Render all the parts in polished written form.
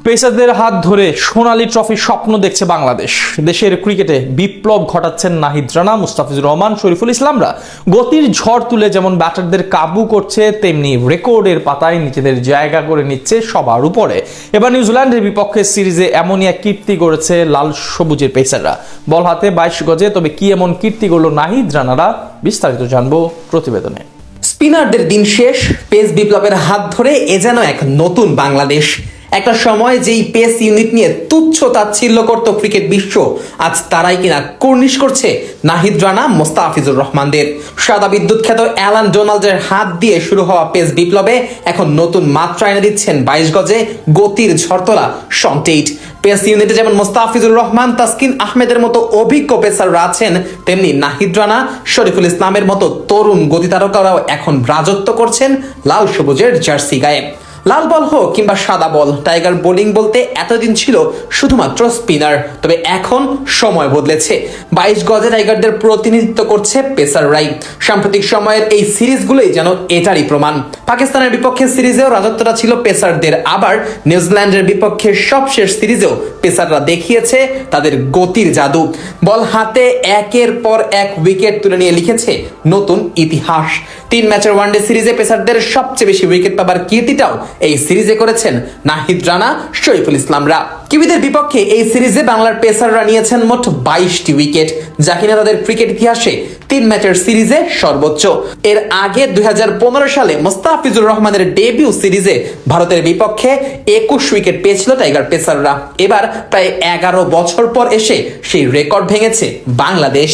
পেসারদের হাত ধরে সোনালী ট্রফির স্বপ্ন দেখছে বাংলাদেশ। দেশের ক্রিকেটে বিপ্লব ঘটাচ্ছেন নাহিদ রানা, মুস্তাফিজুর রহমান, শরীফুল ইসলামরা গতির ঝড় তুলে যেমন ব্যাটারদের কাবু করছে, তেমনি রেকর্ডের পাতায় নিজেদের জায়গা করে নিচ্ছে সবার উপরে। এবার নিউজিল্যান্ডের বিপক্ষে সিরিজে এমনই এক কীর্তি গড়েছে লাল সবুজের পেসাররা। বল হাতে 22 গজে, তবে কি এমন কীর্তি গড়ল নাহিদ রানারা, বিস্তারিত জানবো প্রতিবেদনে। স্পিনারদের দিন শেষ, পেস বিপ্লবের হাত ধরে এ যেন এক নতুন বাংলাদেশ। একটা সময় যেই পেস ইউনিট নিয়ে তুচ্ছ তাচ্ছিল্য করত ক্রিকেট বিশ্ব, আজ তারাই কিনা কর্নিশ করছে নাহিদ রানা, মোস্তাফিজুর রহমানদের। সাদা বিদ্যুৎ খ্যাত অ্যালান ডোনাল্ডের হাত দিয়ে শুরু হওয়া পেস বিপ্লবে এখন নতুন মাত্রা এনে দিচ্ছেন 22 গজে গতির ঝড়তলা শন টেইট। পেস ইউনিটে যেমন মোস্তাফিজুর রহমান, তাসকিন আহমেদের মতো অভিজ্ঞ পেসাররা আছেন, তেমনি নাহিদ রানা, শরীফুল ইসলামের মতো তরুণ গতিতারকারাও এখন রাজত্ব করছেন লাল সবুজের জার্সি গায়ে। লাল বল হোক কিংবা সাদা বল, টাইগার বোলিং বলতে এতদিন ছিল শুধুমাত্র স্পিনার, তবে এখন সময় বদলেছে। 22 গজে টাইগারদের প্রতিনিধিত্ব করছে পেসাররাই। সাম্প্রতিক সময়ের এই সিরিজগুলোই যেন এটারই প্রমাণ। পাকিস্তানের বিপক্ষে সিরিজেও রাজত্বটা ছিল পেসারদের, আবার নিউজিল্যান্ডের বিপক্ষে সবশেষ সিরিজেও পেসাররা দেখিয়েছে তাদের গতির জাদু। বল হাতে একের পর এক উইকেট তুলে নিয়ে লিখেছে নতুন ইতিহাস। 3 ম্যাচের ওয়ানডে সিরিজে পেসারদের সবচেয়ে বেশি উইকেট পাবার কীর্তিটাও এই সিরিজে করেছেন নাহিদ রানা, শরীফুল ইসলামরা। কিউইদের বিপক্ষে এই সিরিজে বাংলার পেসাররা নিয়েছেন মোট 22টি উইকেট, যা কিনা তাদের ক্রিকেট ইতিহাসে 3 ম্যাচের সিরিজে সর্বোচ্চ। এর আগে 2015 সালে মোস্তাফিজুর রহমানের ডেবিউ সিরিজে ভারতের বিপক্ষে 21 উইকেট পেয়েছিল টাইগার পেসাররা। এবার প্রায় 11 বছর পর এসে সেই রেকর্ড ভেঙেছে বাংলাদেশ।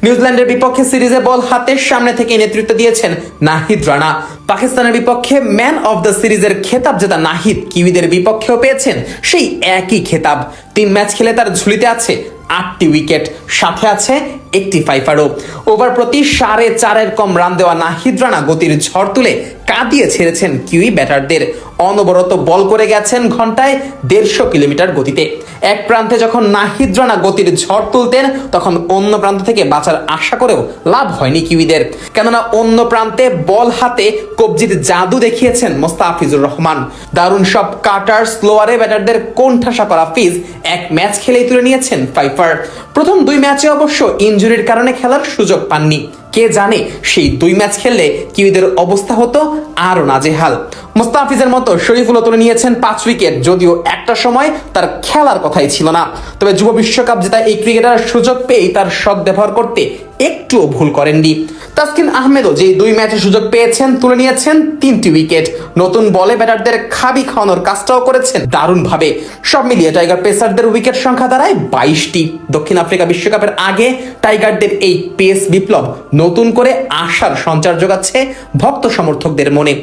নিউজিল্যান্ডের বিপক্ষে সিরিজে বল হাতের সামনে থেকে নেতৃত্ব দিয়েছেন নাহিদ রানা। পাকিস্তানের বিপক্ষে ম্যান অফ দ্য সিরিজের খেতাব জেতা নাহিদ কিউইদের বিপক্ষেও পেয়েছেন সেই একই খেতাব। 3 ম্যাচ খেলে তার ঝুলিতে আছে 8টি উইকেট, সাথে আছে একটি ফাইফারও। ওভার প্রতি 4.5 কম রান দেওয়া নাহিদ রানা গতির ঝড় তুলে কাঁদিয়ে ছেড়েছেন কিউই ব্যাটারদের। অনবরত বল করে গেছেন ঘন্টায় 150 কিলোমিটার গতিতে। এক প্রান্তে যখন নাহিদ রানা গতির ঝড় তুলতেন, তখন অন্য প্রান্ত থেকে বাঁচার আশা করেও লাভ হয়নি কিউইদের, কেননা অন্য প্রান্তে বল হাতে কবজির জাদু দেখিয়েছেন মোস্তাফিজুর রহমান। দারুণ সব কাটার স্লোয়ারে ব্যাটারদের কোণঠাসা করা ফিজ এক ম্যাচ খেলেই তুলে নিয়েছেন ফাইফার। প্রথম 2 ম্যাচে অবশ্য ইনজুরির কারণে খেলার সুযোগ পাননি। কে জানে সেই 2 ম্যাচ খেললে কিউইদের অবস্থা হতো আরো নাজেহাল। মোস্তাফিজের মতো শরীফুলও তুলে নিয়েছেন 5 উইকেট, যদিও একটা সময় তার খেলার কথাই ছিল না। তবে যুব বিশ্বকাপ জেতা এই ক্রিকেটার সুযোগ পেয়ে তার সদ্ব্যবহার করতে একটুও ভুল করেননি। তাসকিন আহমেদও যে 2 ম্যাচে সুযোগ পেয়েছেন তুলে নিয়েছেন 3টি উইকেট। নতুন বলে ব্যাটারদের খাবি খাওয়ানোর কাজটাও করেছেন দারুণভাবে। সব মিলিয়ে টাইগার পেসারদের উইকেট সংখ্যা দাঁড়ায় 22টি। দক্ষিণ আফ্রিকা বিশ্বকাপের আগে টাইগারদের এই পেস বিপ্লব নতুন করে আশার সঞ্চার যোগাচ্ছে ভক্ত সমর্থকদের মনে।